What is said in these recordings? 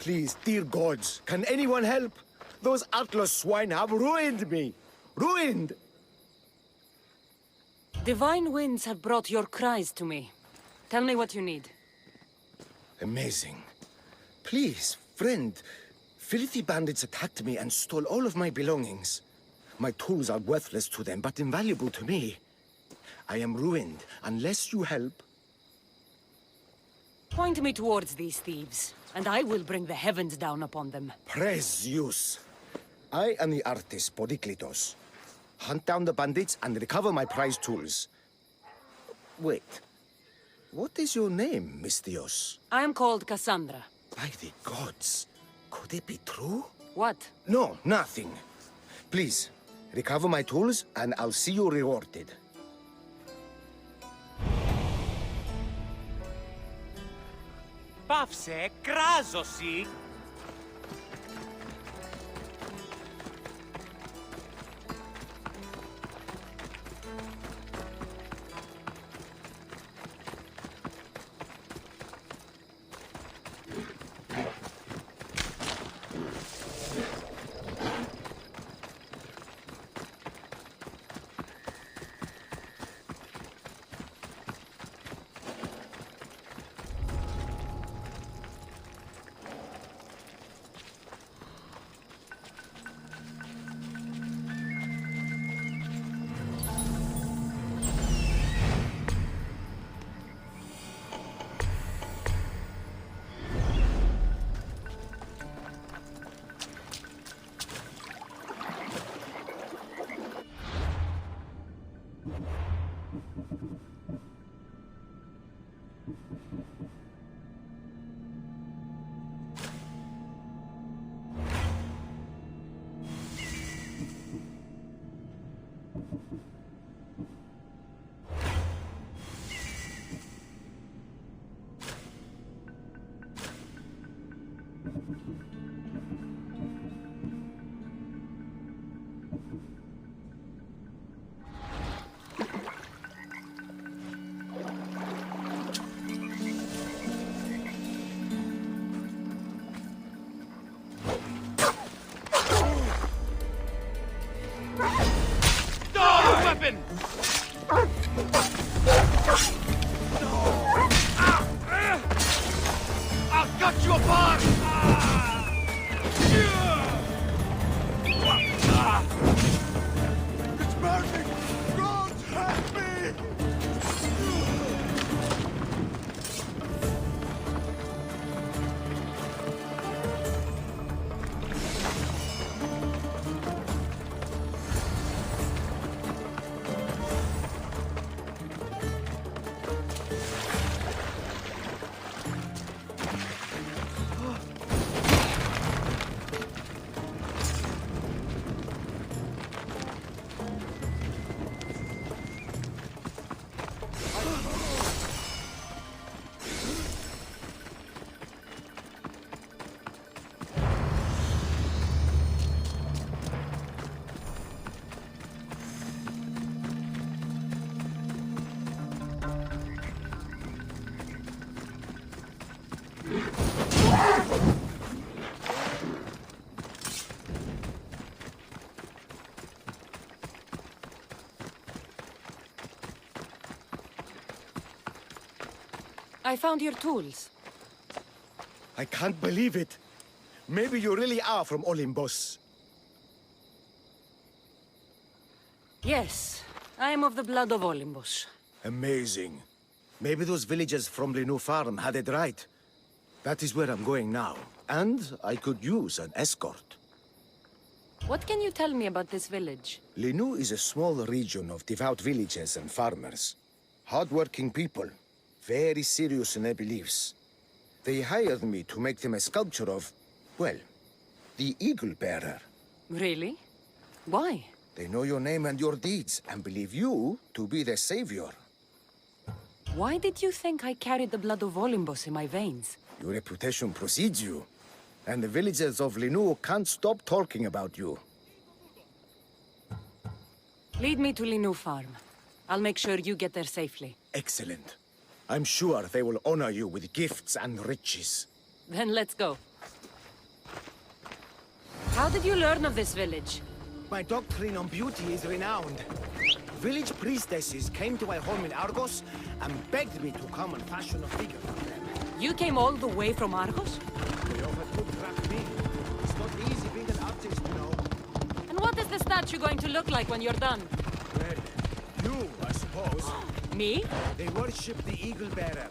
Please, dear gods, can anyone help? Those Atlas swine have ruined me! Ruined! Divine winds have brought your cries to me. Tell me what you need. Amazing. Please, friend. Filthy bandits attacked me and stole all of my belongings. My tools are worthless to them, but invaluable to me. I am ruined unless you help. Point me towards these thieves, and I will bring the heavens down upon them. Praise Zeus. I am the artist, Podiklitos. Hunt down the bandits and recover my prized tools. Wait. What is your name, Mystios? I am called Cassandra. By the gods. Could it be true? What? No, nothing. Please, recover my tools and I'll see you rewarded. Πάυσε, κράζωση! Weapon! I'll cut you apart! It's burning! God help me! I found your tools. I can't believe it. Maybe you really are from Olympus. Yes, I am of the blood of Olympus. Amazing. Maybe those villagers from the new farm had it right. That is where I'm going now. And I could use an escort. What can you tell me about this village? Linu is a small region of devout villagers and farmers. Hard-working people. Very serious in their beliefs. They hired me to make them a sculpture of, well, the Eagle Bearer. Really? Why? They know your name and your deeds, and believe you to be their savior. Why did you think I carried the blood of Olympus in my veins? Your reputation precedes you, and the villagers of Linu can't stop talking about you. Lead me to Linu Farm. I'll make sure you get there safely. Excellent. I'm sure they will honor you with gifts and riches. Then let's go. How did you learn of this village? My doctrine on beauty is renowned. Village priestesses came to my home in Argos and begged me to come and fashion a figure for them. You came all the way from Argos? They offered to track me. It's not easy being an artist, you know. And what is the statue going to look like when you're done? Well, you, I suppose. Me? They worship the Eagle Bearer.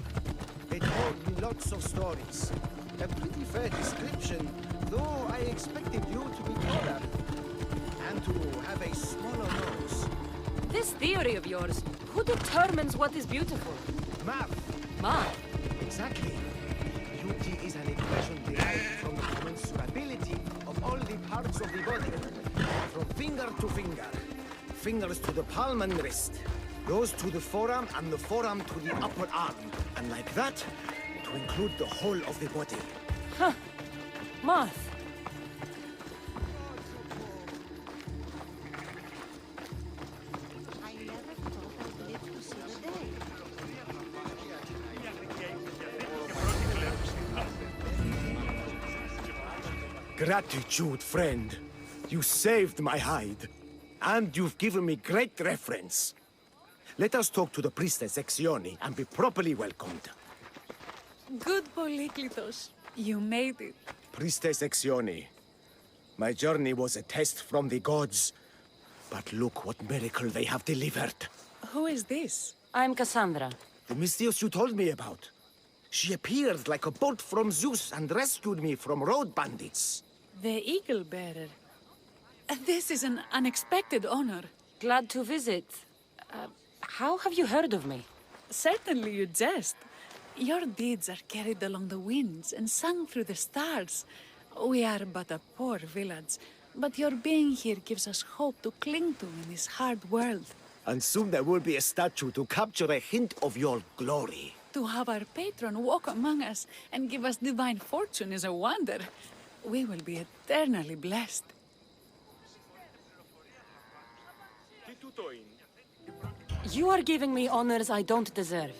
They told me lots of stories. A pretty fair description, though I expected you to be taller. And to have a smaller nose. This theory of yours, who determines what is beautiful? Math. Math. Exactly. Beauty is an equation derived from the commensurability of all the parts of the body. From finger to finger. Fingers to the palm and wrist. Those to the forearm and the forearm to the upper arm. And like that, to include the whole of the body. Huh. Math. I never thought I'd live to see the day. Gratitude, friend. You saved my hide. And you've given me great reference. Let us talk to the priestess Exione and be properly welcomed. Good Polyklitos. You made it. Priestess Exione, my journey was a test from the gods. But look what miracle they have delivered. Who is this? I'm Cassandra. The Mystios you told me about. She appeared like a bolt from Zeus and rescued me from road bandits. The Eagle Bearer. This is an unexpected honor. Glad to visit. How have you heard of me? Certainly you jest. Your deeds are carried along the winds and sung through the stars. We are but a poor village, but your being here gives us hope to cling to in this hard world. And soon there will be a statue to capture a hint of your glory. To have our patron walk among us and give us divine fortune is a wonder. We will be eternally blessed. You are giving me honors I don't deserve.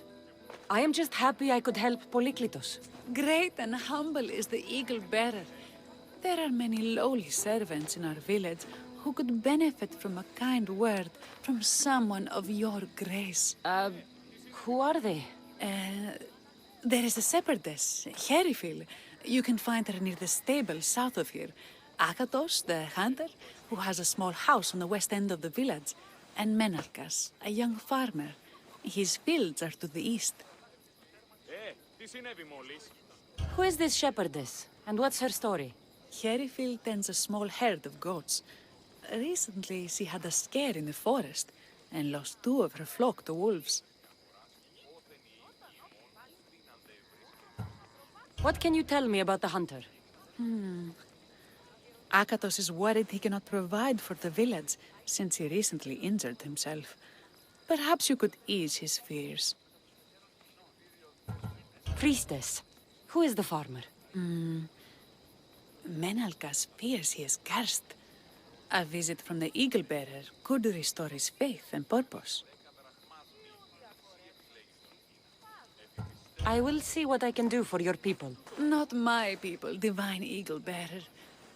I am just happy I could help Polyklitos. Great and humble is the Eagle Bearer. There are many lowly servants in our village who could benefit from a kind word from someone of your grace. Who are they? There is a shepherdess, Herifil. You can find her near the stable south of here. Akatos, the hunter, who has a small house on the west end of the village. And Menalkas, a young farmer. His fields are to the east. Who is this shepherdess? And what's her story? Herifil tends a small herd of goats. Recently, she had a scare in the forest and lost 2 of her flock to wolves. What can you tell me about the hunter? Akatos is worried he cannot provide for the village since he recently injured himself. Perhaps you could ease his fears. Priestess. Who is the farmer? Menalkas fears he is cursed. A visit from the Eagle Bearer could restore his faith and purpose. I will see what I can do for your people. Not my people, divine Eagle Bearer.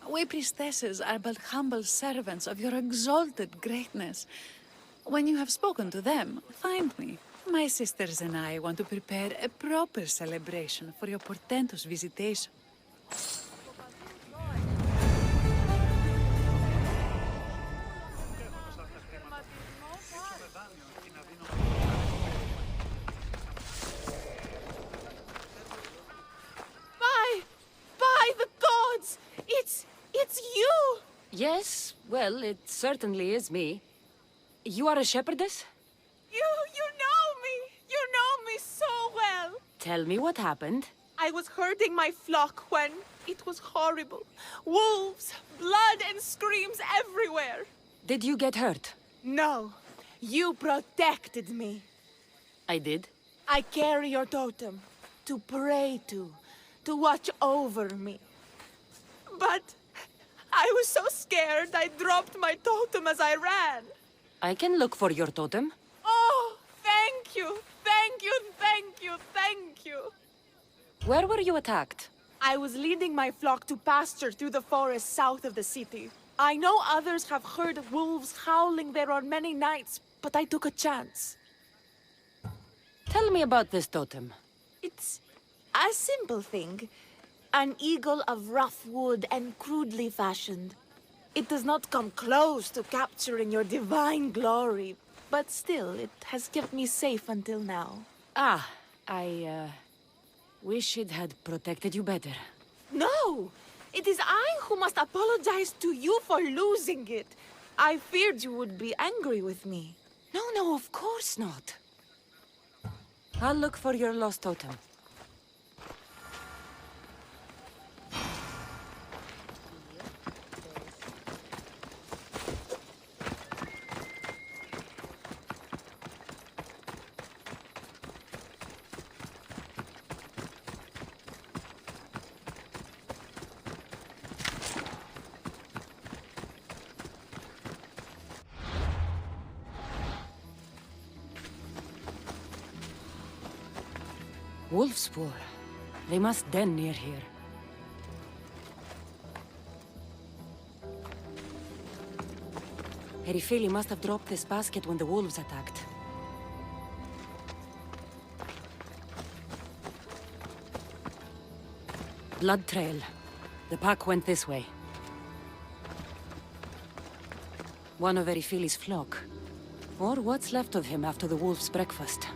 We priestesses are but humble servants of your exalted greatness. When you have spoken to them, find me. My sisters and I want to prepare a proper celebration for your portentous visitation. By the gods! It's you! Yes, well, it certainly is me. You are a shepherdess? You know me! You know me so well! Tell me what happened. I was herding my flock when it was horrible. Wolves, blood and screams everywhere. Did you get hurt? No, you protected me. I did. I carry your totem to pray to watch over me. But I was so scared I dropped my totem as I ran. I can look for your totem. Oh, thank you, thank you, thank you, thank you. Where were you attacked? I was leading my flock to pasture through the forest south of the city. I know others have heard wolves howling there on many nights, but I took a chance. Tell me about this totem. It's a simple thing. An eagle of rough wood and crudely fashioned. It does not come close to capturing your divine glory, but still, it has kept me safe until now. Ah, I wish it had protected you better. No! It is I who must apologize to you for losing it. I feared you would be angry with me. No, of course not. I'll look for your lost totem. Wolf spoor. They must den near here. Erifili must have dropped this basket when the wolves attacked. Blood trail. The pack went this way. One of Erifili's flock. Or what's left of him after the wolf's breakfast.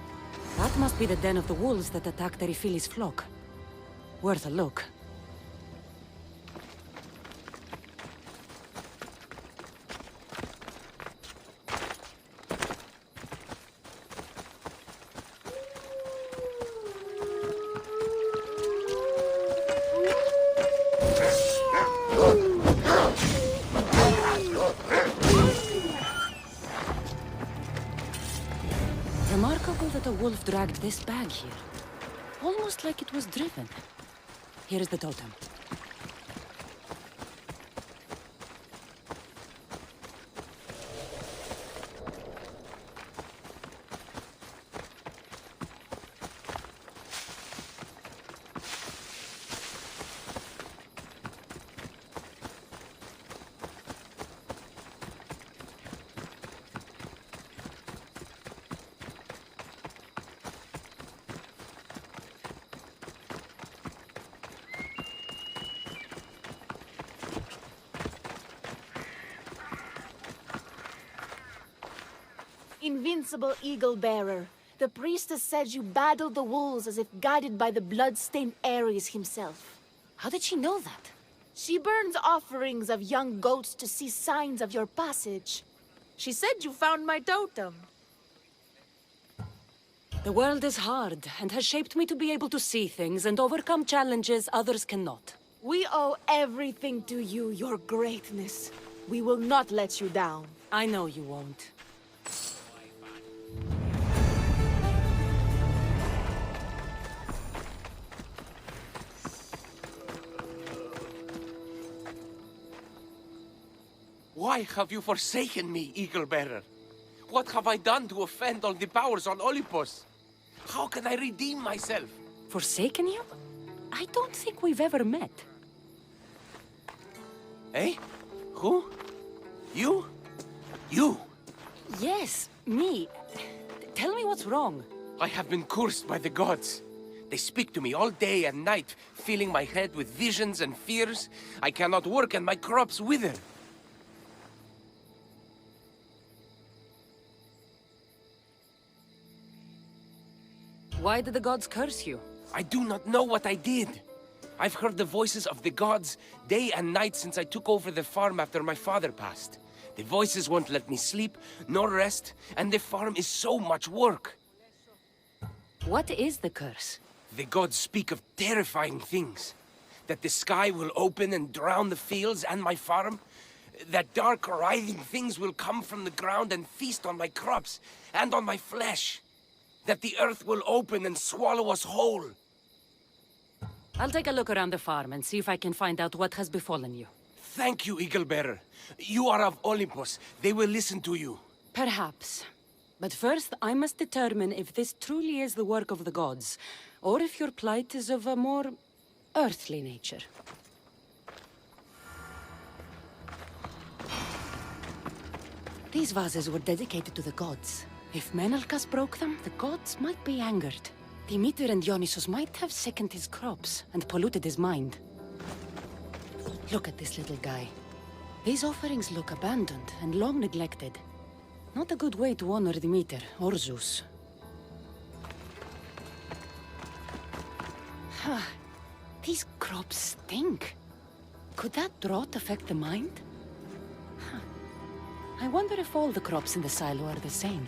That must be the den of the wolves that attacked Erifili's flock. Worth a look. Remarkable that a wolf dragged this bag here. Almost like it was driven. Here is the totem. Invincible Eagle Bearer, the priestess said you battled the wolves as if guided by the blood-stained Ares himself. How did she know that? She burns offerings of young goats to see signs of your passage. She said you found my totem. The world is hard, and has shaped me to be able to see things and overcome challenges others cannot. We owe everything to you, your greatness. We will not let you down. I know you won't. Why have you forsaken me, Eagle Bearer? What have I done to offend all the powers on Olympus? How can I redeem myself? Forsaken you? I don't think we've ever met. Eh? Who? You? You! Yes, me. Tell me what's wrong. I have been cursed by the gods. They speak to me all day and night, filling my head with visions and fears. I cannot work and my crops wither. Why did the gods curse you? I do not know what I did. I've heard the voices of the gods day and night since I took over the farm after my father passed. The voices won't let me sleep, nor rest, and the farm is so much work. What is the curse? The gods speak of terrifying things. That the sky will open and drown the fields and my farm. That dark, writhing things will come from the ground and feast on my crops and on my flesh. That the earth will open and swallow us whole. I'll take a look around the farm and see if I can find out what has befallen you. Thank you, Eagle Bearer. You are of Olympus. They will listen to you. Perhaps. But first, I must determine if this truly is the work of the gods, or if your plight is of a more earthly nature. These vases were dedicated to the gods. If Menelkas broke them, the gods might be angered. Demeter and Dionysus might have sickened his crops and polluted his mind. Look at this little guy. These offerings look abandoned and long neglected. Not a good way to honor Demeter or Zeus. These crops stink. Could that drought affect the mind? I wonder if all the crops in the silo are the same.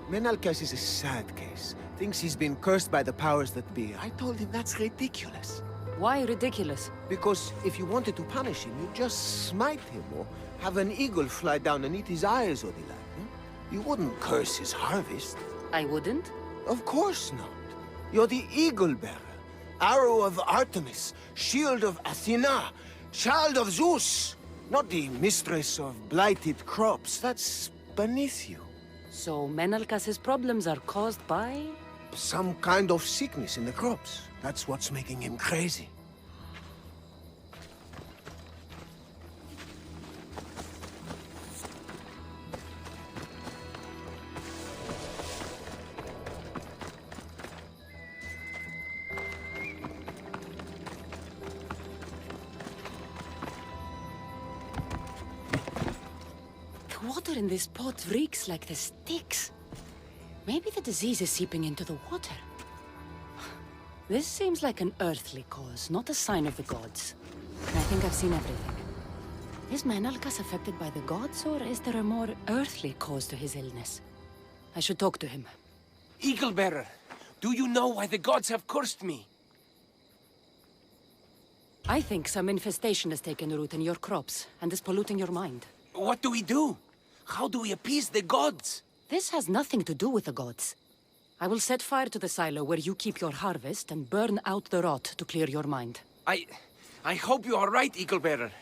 Menalkas is a sad case. Thinks he's been cursed by the powers that be. I told him that's ridiculous. Why ridiculous? Because if you wanted to punish him, you'd just smite him or have an eagle fly down and eat his eyes or the like. You wouldn't curse his harvest. I wouldn't? Of course not. You're the eagle bearer. Arrow of Artemis, shield of Athena, child of Zeus. Not the mistress of blighted crops. That's beneath you. So Menalkas's problems are caused by... Some kind of sickness in the crops. That's what's making him crazy. The water in this pot reeks like the Styx. Maybe the disease is seeping into the water. This seems like an earthly cause, not a sign of the gods. I think I've seen everything. Is Menalkas affected by the gods, or is there a more earthly cause to his illness? I should talk to him. Eagle Bearer, do you know why the gods have cursed me? I think some infestation has taken root in your crops, and is polluting your mind. What do we do? How do we appease the gods? This has nothing to do with the gods. I will set fire to the silo where you keep your harvest and burn out the rot to clear your mind. I hope you are right, Eagle Bearer.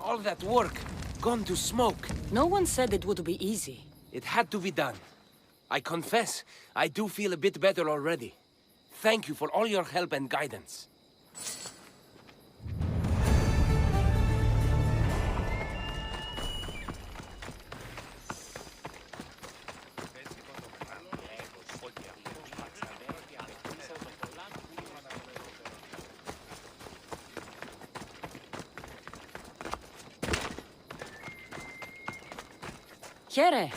All that work, gone to smoke. No one said it would be easy. It had to be done. I confess, I do feel a bit better already. Thank you for all your help and guidance. Here,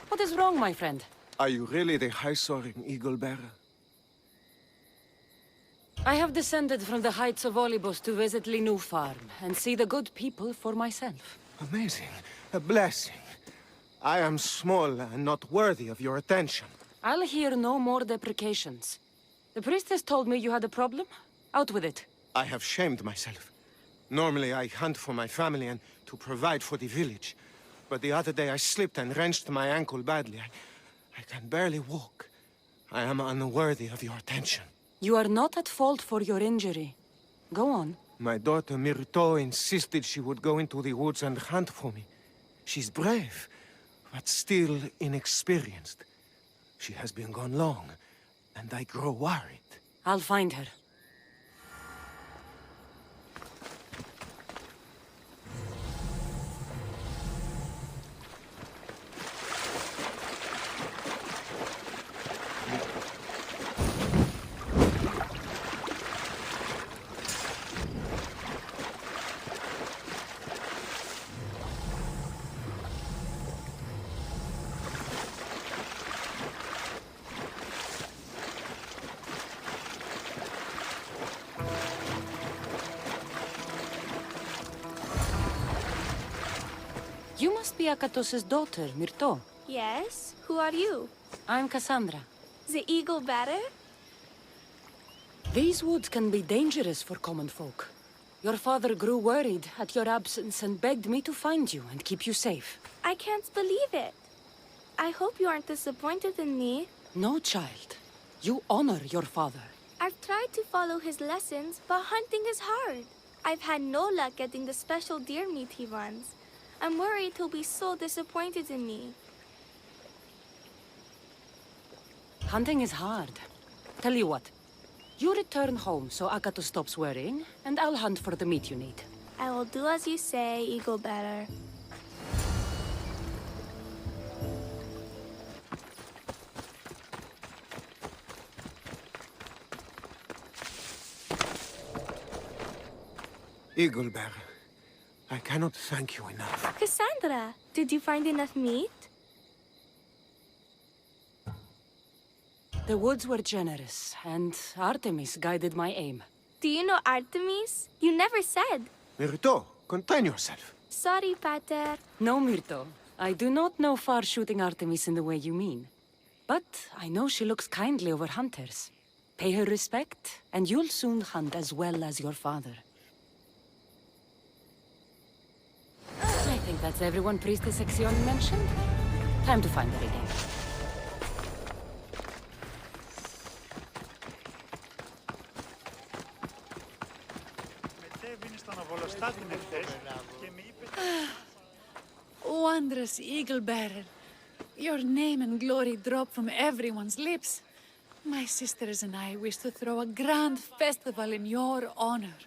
what is wrong, my friend? Are you really the high-soaring eagle bearer? I have descended from the heights of Olibos to visit Linu Farm and see the good people for myself. Amazing. A blessing. I am small and not worthy of your attention. I'll hear no more deprecations. The priestess told me you had a problem. Out with it. I have shamed myself. Normally I hunt for my family and to provide for the village. But the other day I slipped and wrenched my ankle badly. I can barely walk. I am unworthy of your attention. You are not at fault for your injury. Go on. My daughter Myrto insisted she would go into the woods and hunt for me. She's brave, but still inexperienced. She has been gone long, and I grow worried. I'll find her. You must be Akatos' daughter, Myrto. Yes? Who are you? I'm Cassandra. The eagle bearer? These woods can be dangerous for common folk. Your father grew worried at your absence and begged me to find you and keep you safe. I can't believe it. I hope you aren't disappointed in me. No, child. You honor your father. I've tried to follow his lessons, but hunting is hard. I've had no luck getting the special deer meat he runs. I'm worried he'll be so disappointed in me. Hunting is hard. Tell you what. You return home so Akato stops worrying, and I'll hunt for the meat you need. I will do as you say, Eagle Bearer. Eagle Bearer, I cannot thank you enough. Cassandra, did you find enough meat? The woods were generous, and Artemis guided my aim. Do you know Artemis? You never said. Myrto, contain yourself. Sorry, Pater. No, Myrto. I do not know far-shooting Artemis in the way you mean. But I know she looks kindly over hunters. Pay her respect, and you'll soon hunt as well as your father. I think that's everyone Priestess Section mentioned. Time to find her again. Wondrous Eagle Bearer. Your name and glory drop from everyone's lips. My sisters and I wish to throw a grand festival in your honor.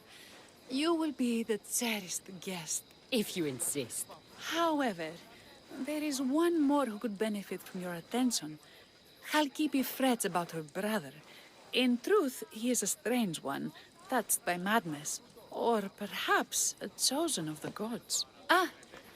You will be the cherished guest. If you insist. However, there is one more who could benefit from your attention. Halkipi frets about her brother. In truth, he is a strange one, touched by madness. Or perhaps a chosen of the gods. Ah,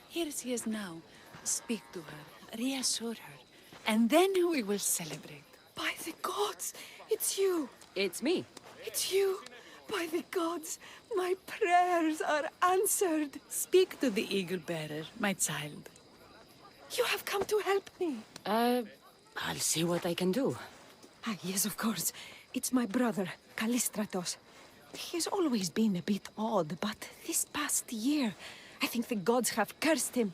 here she is now. Speak to her, reassure her, and then we will celebrate. By the gods, it's you. It's me. It's you. By the gods, my prayers are answered. Speak to the Eagle Bearer, my child. You have come to help me. I'll see what I can do. Ah, yes, of course. It's my brother, Callistratos. He's always been a bit odd, but this past year, I think the gods have cursed him.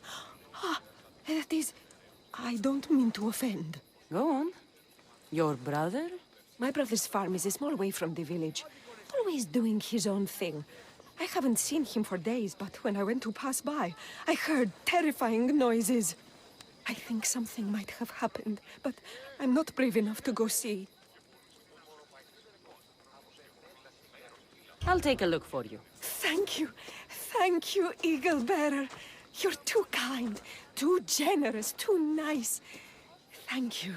Ah, that is... I don't mean to offend. Go on. Your brother? My brother's farm is a small way from the village. Always doing his own thing. I haven't seen him for days, but when I went to pass by, I heard terrifying noises. I think something might have happened, but I'm not brave enough to go see. I'll take a look for you. Thank you. Thank you, Eagle Bearer. You're too kind, too generous, too nice. Thank you.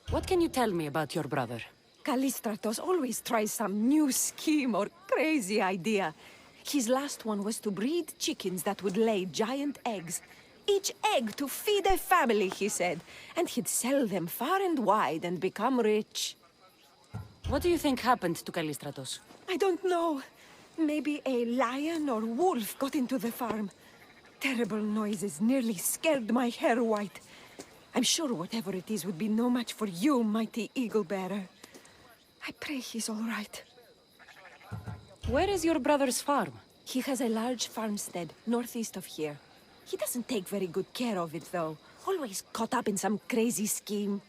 What can you tell me about your brother? Callistratos always tries some new scheme or crazy idea. His last one was to breed chickens that would lay giant eggs. Each egg to feed a family, he said. And he'd sell them far and wide and become rich. What do you think happened to Callistratos? I don't know. Maybe a lion or wolf got into the farm. Terrible noises nearly scared my hair white. I'm sure whatever it is would be no match for you, mighty Eagle Bearer. I pray he's all right. Where is your brother's farm? He has a large farmstead northeast of here. He doesn't take very good care of it, though. Always caught up in some crazy scheme.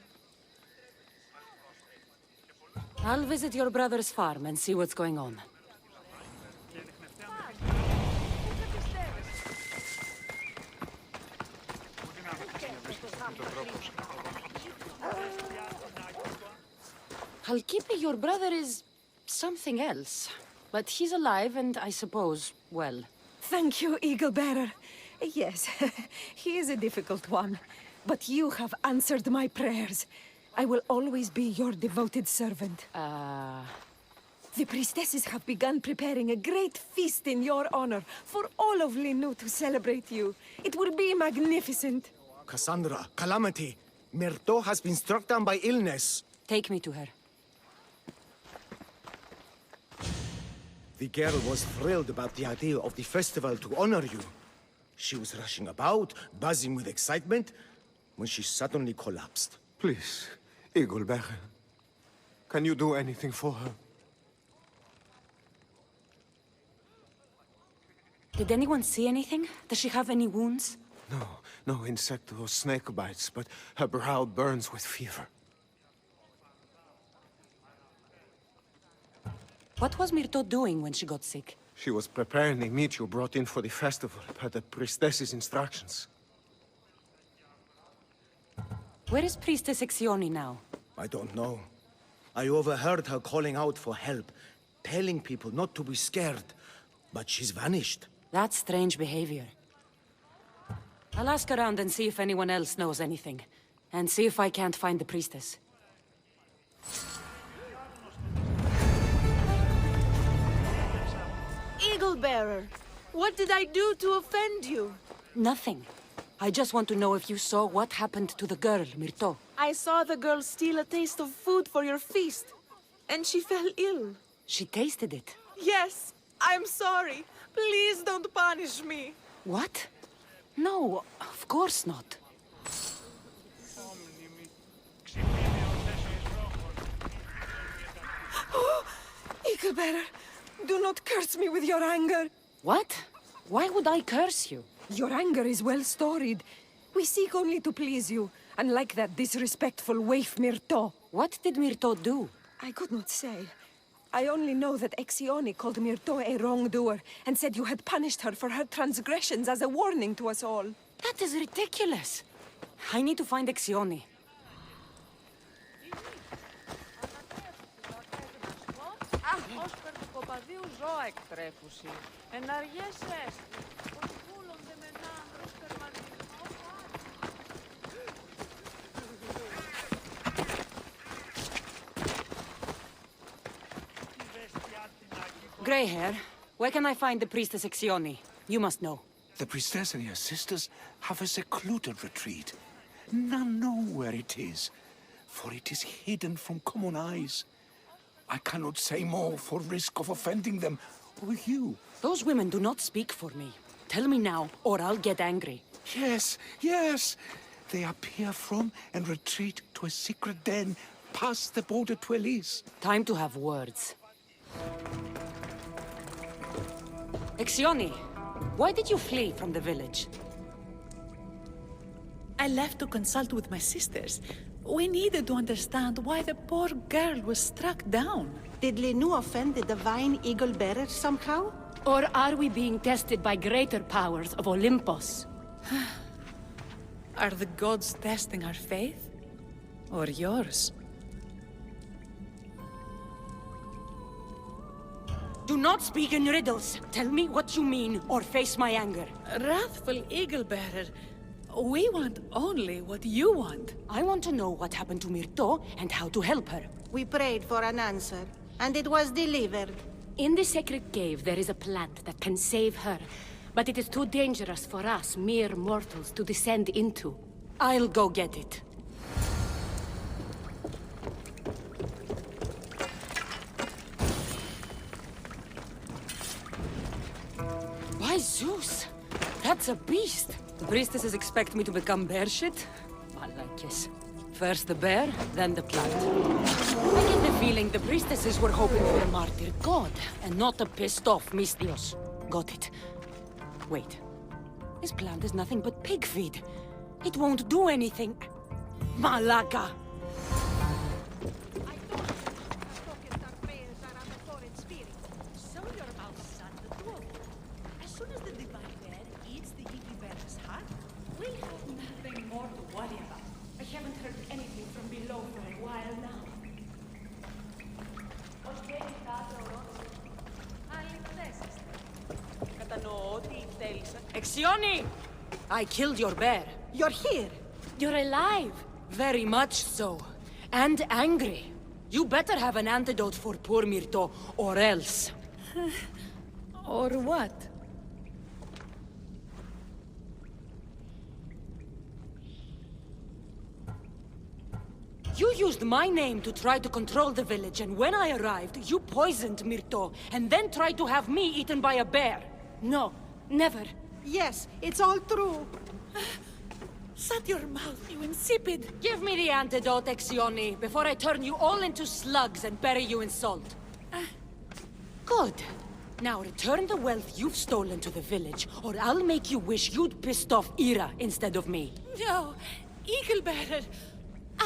I'll visit your brother's farm and see what's going on. Halkipi, your brother is something else. But he's alive and I suppose, well. Thank you, Eagle Bearer. Yes, he is a difficult one. But you have answered my prayers. I will always be your devoted servant. The priestesses have begun preparing a great feast in your honor for all of Linu to celebrate you. It will be magnificent. Cassandra, Calamity, Myrto has been struck down by illness. Take me to her. The girl was thrilled about the idea of the festival to honor you. She was rushing about, buzzing with excitement, when she suddenly collapsed. Please, Eagle Bearer. Can you do anything for her? Did anyone see anything? Does she have any wounds? No insect or snake bites, but her brow burns with fever. What was Myrto doing when she got sick? She was preparing the meat you brought in for the festival, per the priestess's instructions. Where is Priestess Exioni now? I don't know. I overheard her calling out for help, telling people not to be scared. But she's vanished. That's strange behavior. I'll ask around and see if anyone else knows anything. And see if I can't find the priestess. Eagle Bearer, what did I do to offend you? Nothing. I just want to know if you saw what happened to the girl, Myrto. I saw the girl steal a taste of food for your feast, and she fell ill. She tasted it. Yes, I'm sorry. Please don't punish me. What? No, of course not. Eagle Bearer, do not curse me with your anger. What? Why would I curse you? Your anger is well storied. We seek only to please you, unlike that disrespectful waif Myrto. What did Myrto do? I could not say. I only know that Exioni called Myrto a wrongdoer and said you had punished her for her transgressions as a warning to us all. That is ridiculous. I need to find Exioni. Ως περτικοπαδίου ζώα εκτρέφουσι. Εναργέσαι. Ως βούλονται με ναύρος τερματισμό. Grey hair, where can I find the priestess Exioni? You must know. The priestess and her sisters have a secluded retreat. None know where it is, for it is hidden from common eyes. I cannot say more for risk of offending them or you. Those women do not speak for me. Tell me now, or I'll get angry. Yes, yes. They appear from and retreat to a secret den past the border to Elise. Time to have words. Exioni, why did you flee from the village? I left to consult with my sisters. We needed to understand why the poor girl was struck down. Did Lenu offend the divine Eagle Bearer somehow? Or are we being tested by greater powers of Olympus? Are the gods testing our faith? Or yours? Do not speak in riddles. Tell me what you mean, or face my anger. Wrathful Eagle Bearer, we want only what you want. I want to know what happened to Myrto and how to help her. We prayed for an answer, and it was delivered. In the sacred cave, there is a plant that can save her, but it is too dangerous for us, mere mortals, to descend into. I'll go get it. By Zeus! That's a beast! The priestesses expect me to become bear shit? Malakis. First the bear, then the plant. I get the feeling the priestesses were hoping for a martyr god, and not a pissed-off Mystios. Got it. Wait. This plant is nothing but pig feed. It won't do anything. Malaka! Exioni! I killed your bear. You're here. You're alive. Very much so. And angry. You better have an antidote for poor Myrto, or else. Or what? You used my name to try to control the village, and when I arrived, you poisoned Myrto, and then tried to have me eaten by a bear. No, never. Yes, it's all true. Shut your mouth, you insipid! Give me the antidote, Exioni, before I turn you all into slugs and bury you in salt. Good. Now return the wealth you've stolen to the village, or I'll make you wish you'd pissed off Ira instead of me. No, Eagle Bearer,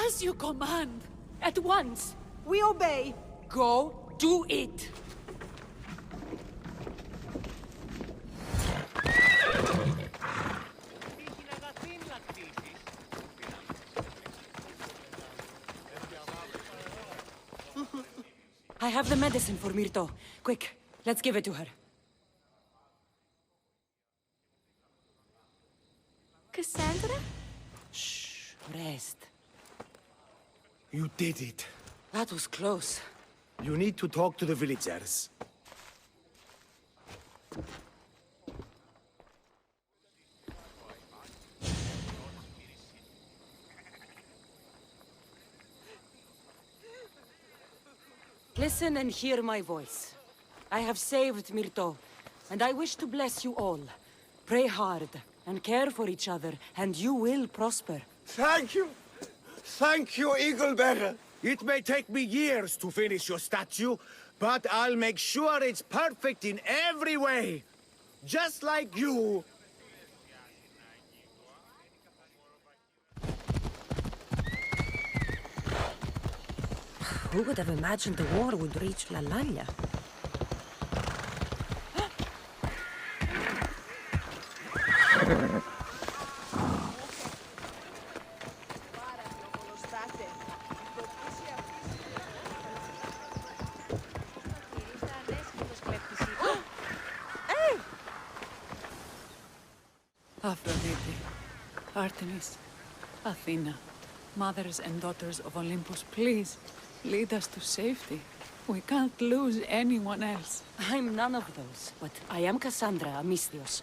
as you command. At once. We obey. Go do it. I have the medicine for Myrto. Quick, let's give it to her. Cassandra? Shh, rest. You did it. That was close. You need to talk to the villagers. Listen and hear my voice. I have saved Myrto, and I wish to bless you all. Pray hard and care for each other, and you will prosper. Thank you! Thank you, Eagle Bearer! It may take me years to finish your statue, but I'll make sure it's perfect in every way. Just like you. Who would have imagined the war would reach La Lalia? Aphrodite, Artemis, Athena, mothers and daughters of Olympus, please, lead us to safety. We can't lose anyone else. I'm none of those, but I am Cassandra Amistios.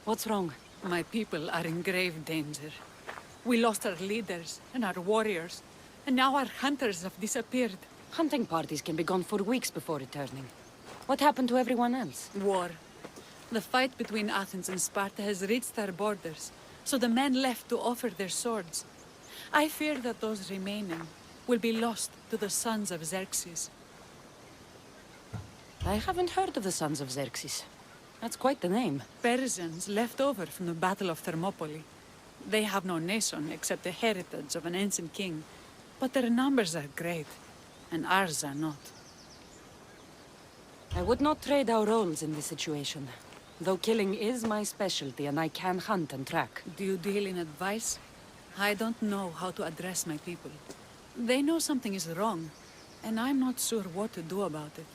What's wrong? My people are in grave danger. We lost our leaders and our warriors, and now our hunters have disappeared. Hunting parties can be gone for weeks before returning. What happened to everyone else? War. The fight between Athens and Sparta has reached our borders, so the men left to offer their swords. I fear that those remaining will be lost to the sons of Xerxes. I haven't heard of the sons of Xerxes. That's quite the name. Persians left over from the Battle of Thermopylae. They have no nation except the heritage of an ancient king, but their numbers are great, and ours are not. I would not trade our roles in this situation. Though killing is my specialty and I can hunt and track. Do you deal in advice? I don't know how to address my people. They know something is wrong, and I'm not sure what to do about it.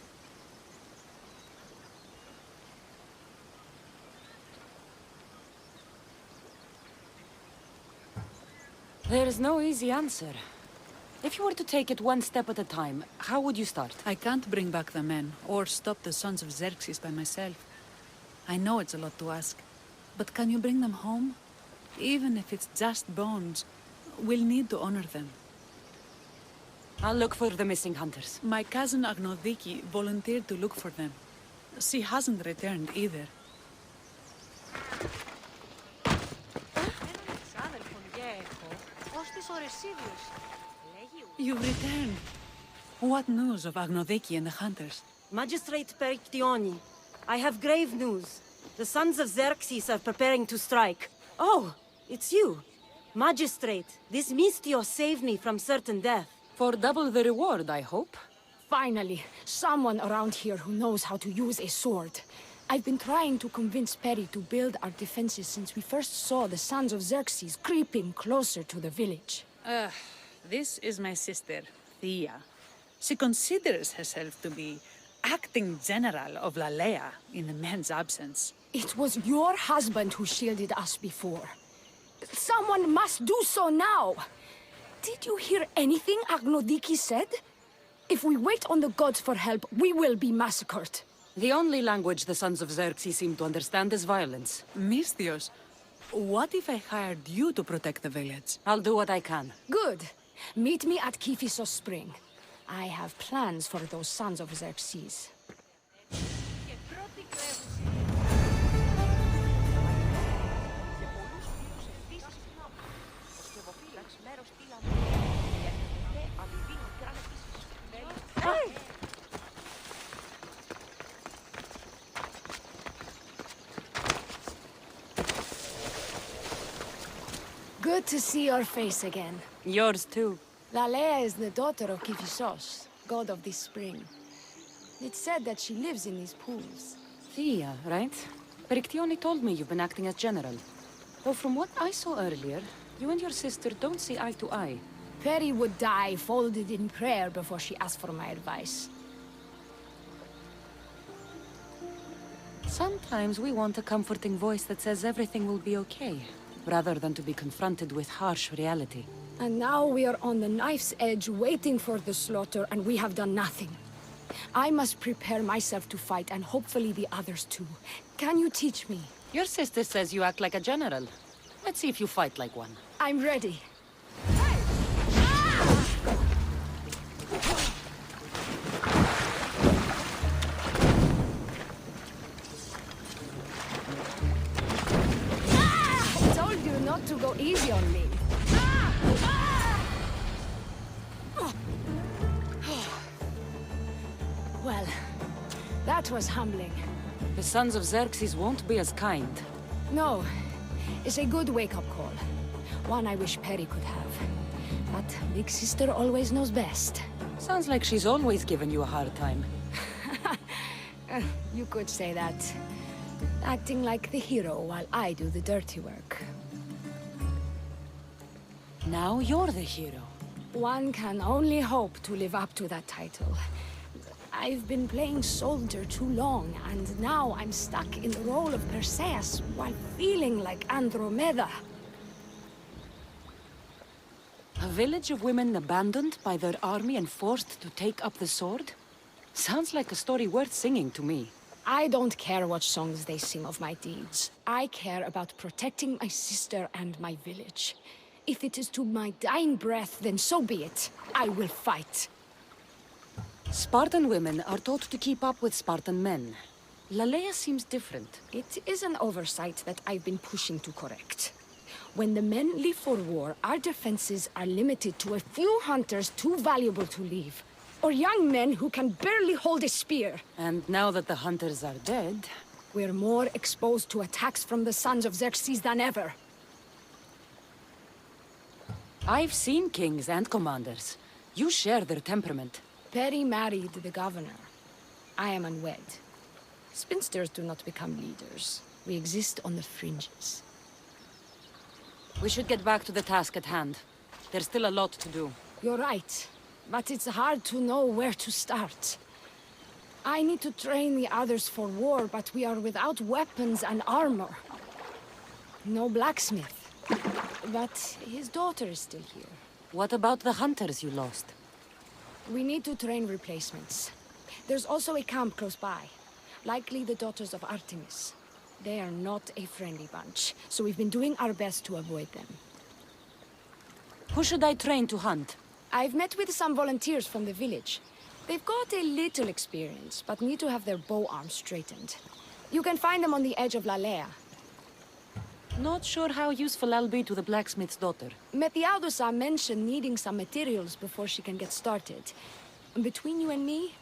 There is no easy answer. If you were to take it one step at a time, how would you start? I can't bring back the men, or stop the sons of Xerxes by myself. I know it's a lot to ask, but can you bring them home? Even if it's just bones, we'll need to honor them. I'll look for the missing hunters. My cousin Agnodiki volunteered to look for them. She hasn't returned either. You've returned. What news of Agnodiki and the hunters? Magistrate Perictioni, I have grave news. The sons of Xerxes are preparing to strike. Oh, it's you. Magistrate, this Mistio saved me from certain death. For double the reward, I hope. Finally, someone around here who knows how to use a sword. I've been trying to convince Peri to build our defenses since we first saw the sons of Xerxes creeping closer to the village. This is my sister, Thea. She considers herself to be acting general of Lalea in the men's absence. It was your husband who shielded us before. Someone must do so now. Did you hear anything Agnodiki said? If we wait on the gods for help, we will be massacred. The only language the sons of Xerxes seem to understand is violence. Misthios, what if I hired you to protect the village? I'll do what I can. Good. Meet me at Kiphisos Spring. I have plans for those sons of Xerxes. Good to see your face again. Yours too. Lalea is the daughter of Kifisos, god of the spring. It's said that she lives in these pools. Thea, right? Perictione told me you've been acting as general. Though from what I saw earlier, you and your sister don't see eye to eye. Peri would die folded in prayer before she asked for my advice. Sometimes we want a comforting voice that says everything will be okay, rather than to be confronted with harsh reality. And now we are on the knife's edge waiting for the slaughter, and we have done nothing. I must prepare myself to fight, and hopefully the others too. Can you teach me? Your sister says you act like a general. Let's see if you fight like one. I'm ready. I told you not to go easy on me. Well, that was humbling. The sons of Xerxes won't be as kind. No, it's a good wake-up call. One I wish Peri could have. But Big Sister always knows best. Sounds like she's always given you a hard time. You could say that. Acting like the hero while I do the dirty work. Now you're the hero. One can only hope to live up to that title. I've been playing soldier too long, and now I'm stuck in the role of Perseus while feeling like Andromeda. A village of women abandoned by their army and forced to take up the sword? Sounds like a story worth singing to me. I don't care what songs they sing of my deeds. I care about protecting my sister and my village. If it is to my dying breath, then so be it. I will fight. Spartan women are taught to keep up with Spartan men. Lalea seems different. It is an oversight that I've been pushing to correct. When the men leave for war, our defenses are limited to a few hunters too valuable to leave. Or young men who can barely hold a spear. And now that the hunters are dead... we're more exposed to attacks from the sons of Xerxes than ever. I've seen kings and commanders. You share their temperament. Peri married the governor. I am unwed. Spinsters do not become leaders. We exist on the fringes. We should get back to the task at hand. There's still a lot to do. You're right. But it's hard to know where to start. I need to train the others for war, but we are without weapons and armor. No blacksmith. But his daughter is still here. What about the hunters you lost? We need to train replacements. There's also a camp close by. Likely the daughters of Artemis. They are not a friendly bunch, so we've been doing our best to avoid them. Who should I train to hunt? I've met with some volunteers from the village. They've got a little experience, but need to have their bow arms straightened. You can find them on the edge of Lalea. Not sure how useful I'll be to the blacksmith's daughter. Methiaudusa mentioned needing some materials before she can get started. Between you and me,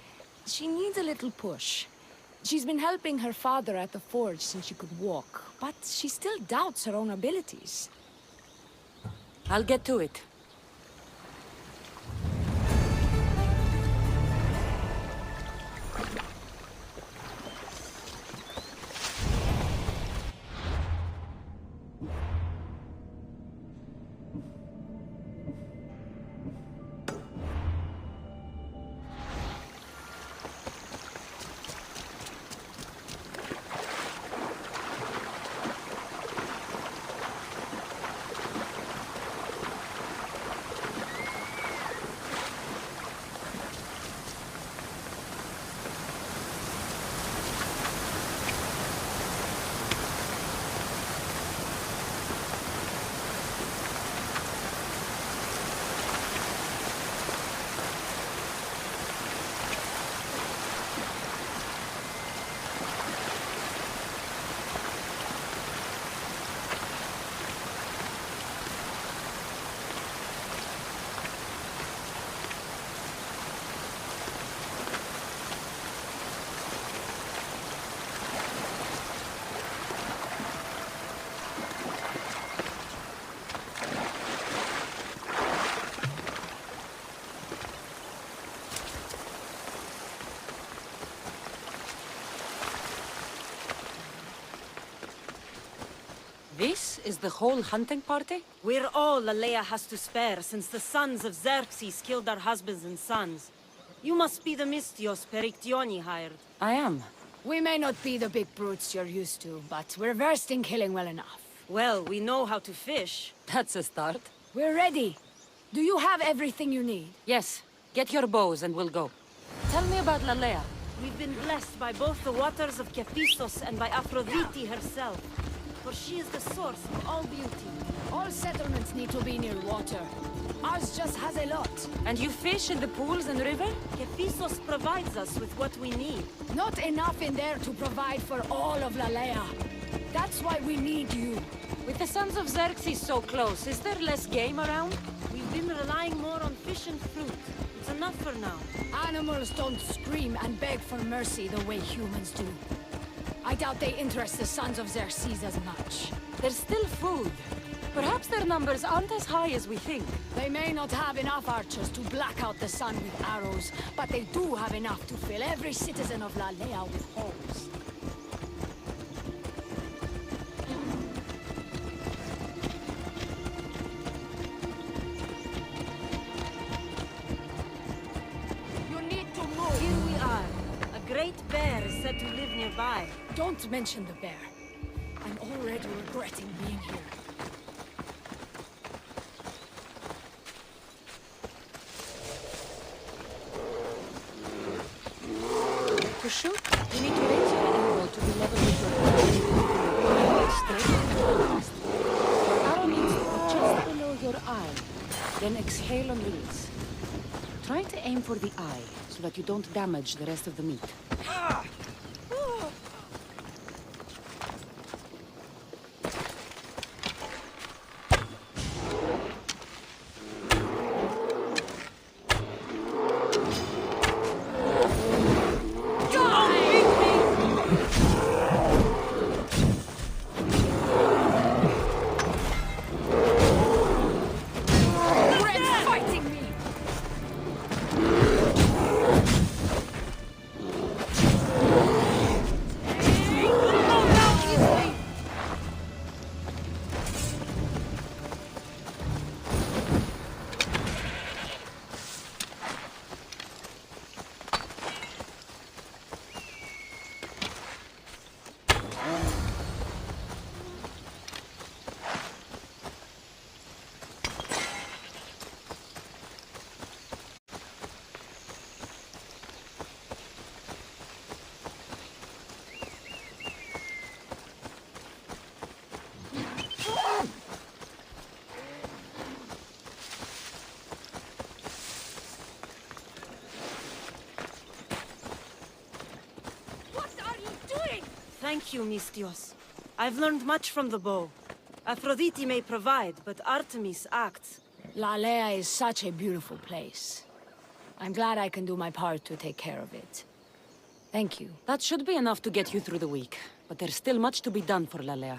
she needs a little push. She's been helping her father at the forge since she could walk, but she still doubts her own abilities. I'll get to it. is the whole hunting party? We're all Lalea has to spare since the sons of Xerxes killed our husbands and sons. You must be the Mystios Perictioni hired. I am. We may not be the big brutes you're used to, but we're versed in killing well enough. Well, we know how to fish. That's a start. We're ready. Do you have everything you need? Yes. Get your bows and we'll go. Tell me about Lalea. We've been blessed by both the waters of Kephistos and by Aphrodite herself. For she is the source of all beauty. All settlements need to be near water. Ours just has a lot. And you fish in the pools and river? Kephistos provides us with what we need. Not enough in there to provide for all of Lalea. That's why we need you. With the sons of Xerxes so close, is there less game around? We've been relying more on fish and fruit. It's enough for now. Animals don't scream and beg for mercy the way humans do. I doubt they interest the sons of Xerxes as much. There's still food. Perhaps their numbers aren't as high as we think. They may not have enough archers to black out the sun with arrows, but they do have enough to fill every citizen of Lalea with holes. You need to move. Here we are. A great bear is said to live nearby. Don't mention the bear. I'm already regretting being here. To shoot, you need to raise your arrow to be level with your eye. Straight into the chest. Your arrow needs to be just below your eye. Then exhale and release. Try to aim for the eye, so that you don't damage the rest of the meat. Thank you, Mystios. I've learned much from the bow. Aphrodite may provide, but Artemis acts. Lalea is such a beautiful place. I'm glad I can do my part to take care of it. Thank you. That should be enough to get you through the week. But there's still much to be done for Lalea.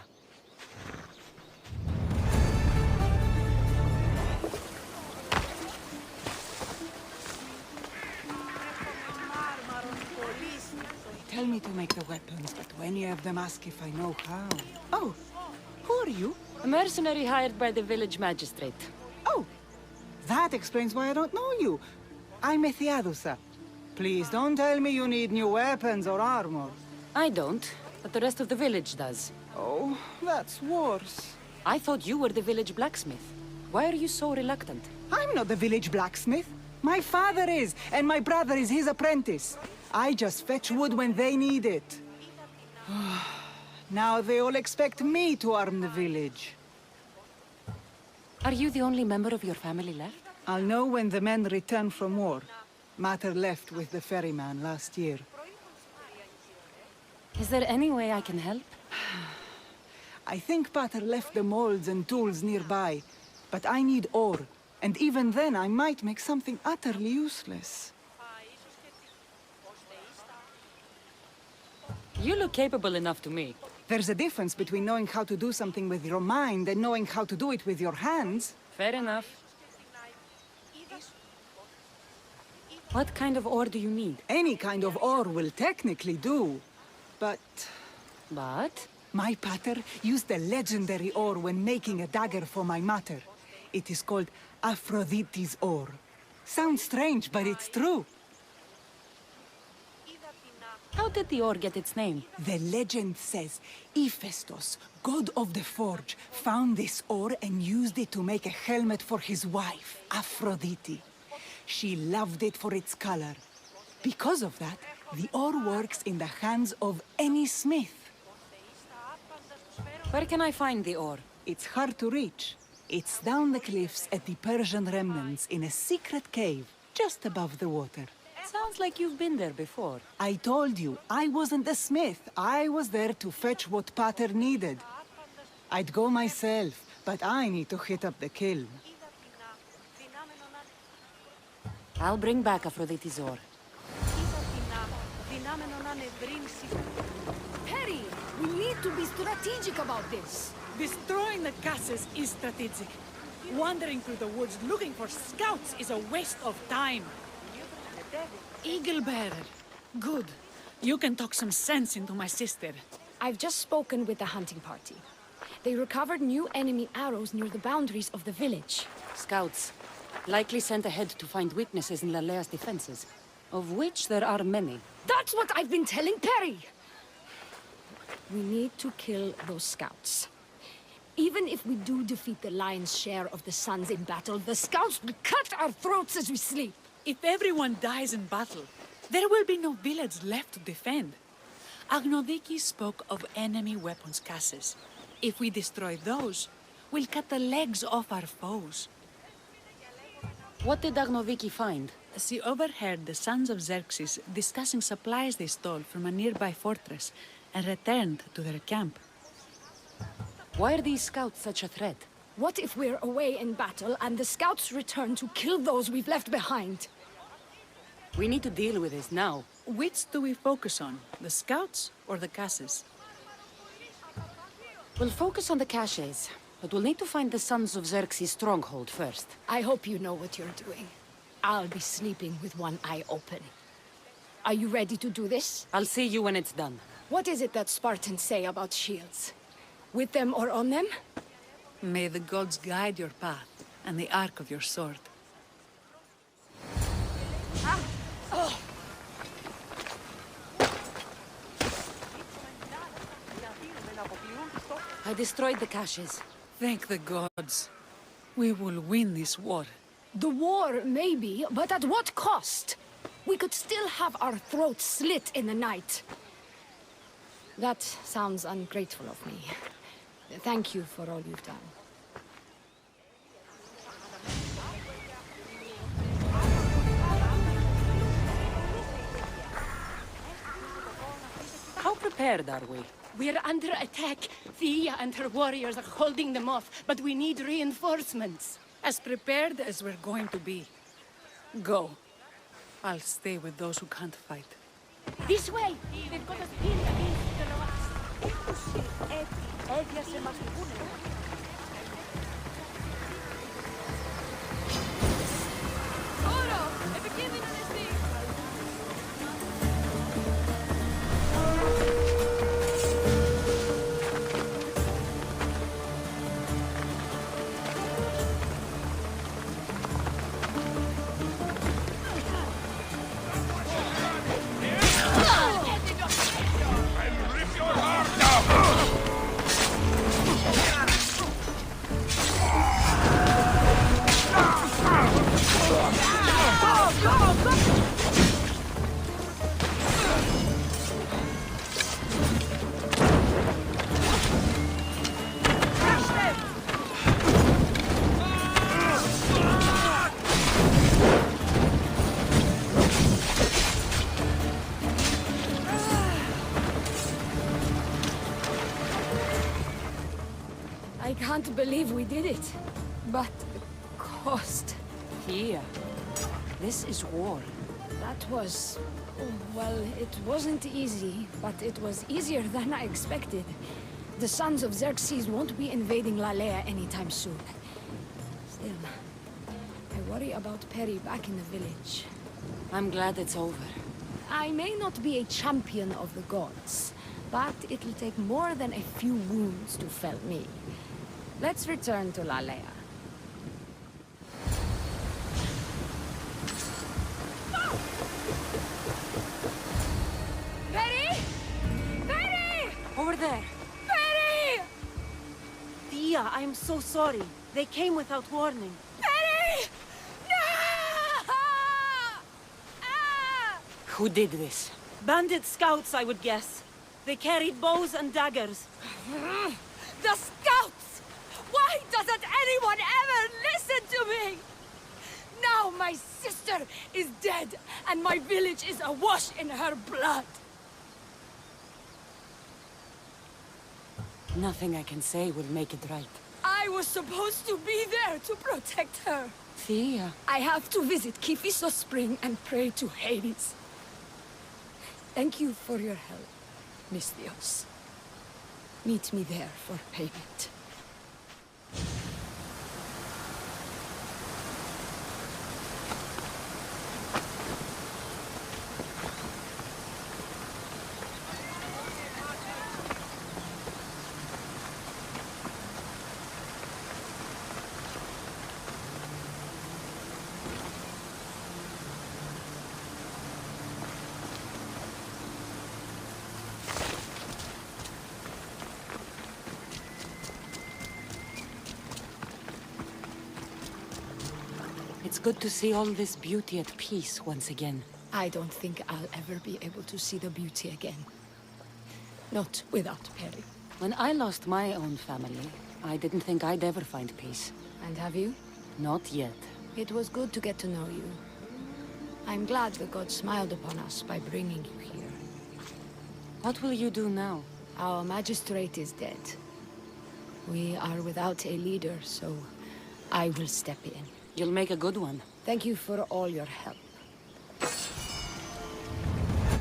Tell me to make the weapons, but when you have them, ask if I know how. Oh, who are you? A mercenary hired by the village magistrate. Oh, that explains why I don't know you. I'm Ethiadusa. Please don't tell me you need new weapons or armor. I don't, but the rest of the village does. Oh, that's worse. I thought you were the village blacksmith. Why are you so reluctant? I'm not the village blacksmith. My father is, and my brother is his apprentice. I just fetch wood when they need it. Now they all expect me to arm the village. Are you the only member of your family left? I'll know when the men return from war. Mater left with the ferryman last year. Is there any way I can help? I think Pater left the molds and tools nearby, but I need ore, and even then I might make something utterly useless. You look capable enough to me. There's a difference between knowing how to do something with your mind and knowing how to do it with your hands. Fair enough. What kind of ore do you need? Any kind of ore will technically do, but... But? My pater used the legendary ore when making a dagger for my mater. It is called Aphrodite's ore. Sounds strange, but it's true. How did the ore get its name? The legend says Hephaestus, god of the forge, found this ore and used it to make a helmet for his wife, Aphrodite. She loved it for its color. Because of that, the ore works in the hands of any smith. Where can I find the ore? It's hard to reach. It's down the cliffs at the Persian remnants in a secret cave, just above the water. Sounds like you've been there before. I told you, I wasn't a smith. I was there to fetch what Pater needed. I'd go myself, but I need to hit up the kiln. I'll bring back Aphrodite's ore. Perry, we need to be strategic about this. Destroying the castles is strategic. Wandering through the woods looking for scouts is a waste of time. Eagle Bearer. Good. You can talk some sense into my sister. I've just spoken with the hunting party. They recovered new enemy arrows near the boundaries of the village. Scouts. Likely sent ahead to find weaknesses in Lalea's defenses, of which there are many. That's what I've been telling Perry! We need to kill those scouts. Even if we do defeat the lion's share of the Suns in battle, the scouts will cut our throats as we sleep. If everyone dies in battle, there will be no village left to defend. Agnodiki spoke of enemy weapons caches. If we destroy those, we'll cut the legs off our foes. What did Agnoviki find? She overheard the sons of Xerxes discussing supplies they stole from a nearby fortress and returned to their camp. Why are these scouts such a threat? What if we're away in battle and the scouts return to kill those we've left behind? We need to deal with this now. Which do we focus on? The scouts or the caches? We'll focus on the caches, but we'll need to find the Sons of Xerxes' stronghold first. I hope you know what you're doing. I'll be sleeping with one eye open. Are you ready to do this? I'll see you when it's done. What is it that Spartans say about shields? With them or on them? May the gods guide your path and the arc of your sword. I destroyed the caches. Thank the gods. We will win this war. The war, maybe, but at what cost? We could still have our throats slit in the night. That sounds ungrateful of me. Thank you for all you've done. How prepared are we? We're under attack. Thea and her warriors are holding them off, but we need reinforcements. As prepared as we're going to be. Go. I'll stay with those who can't fight. This way! They've got us pinned against the rocks. I can't believe we did it. But the cost... Thea, this is war. That was... well, it wasn't easy, but it was easier than I expected. The Sons of Xerxes won't be invading Lalea anytime soon. Still, I worry about Perry back in the village. I'm glad it's over. I may not be a champion of the gods, but it'll take more than a few wounds to fell me. Let's return to Lalea. Perry! Perry! Over there. Perry! Thea, I'm so sorry. They came without warning. Perry! No! Who did this? Bandit scouts, I would guess. They carried bows and daggers. The scouts! Why doesn't anyone ever listen to me? Now my sister is dead, and my village is awash in her blood. Nothing I can say will make it right. I was supposed to be there to protect her. Thea. I have to visit Kifiso Spring and pray to Hades. Thank you for your help, Misthios. Meet me there for payment. It's good to see all this beauty at peace once again. I don't think I'll ever be able to see the beauty again. Not without Perry. When I lost my own family, I didn't think I'd ever find peace. And have you? Not yet. It was good to get to know you. I'm glad the gods smiled upon us by bringing you here. What will you do now? Our magistrate is dead. We are without a leader, so I will step in. You'll make a good one. Thank you for all your help.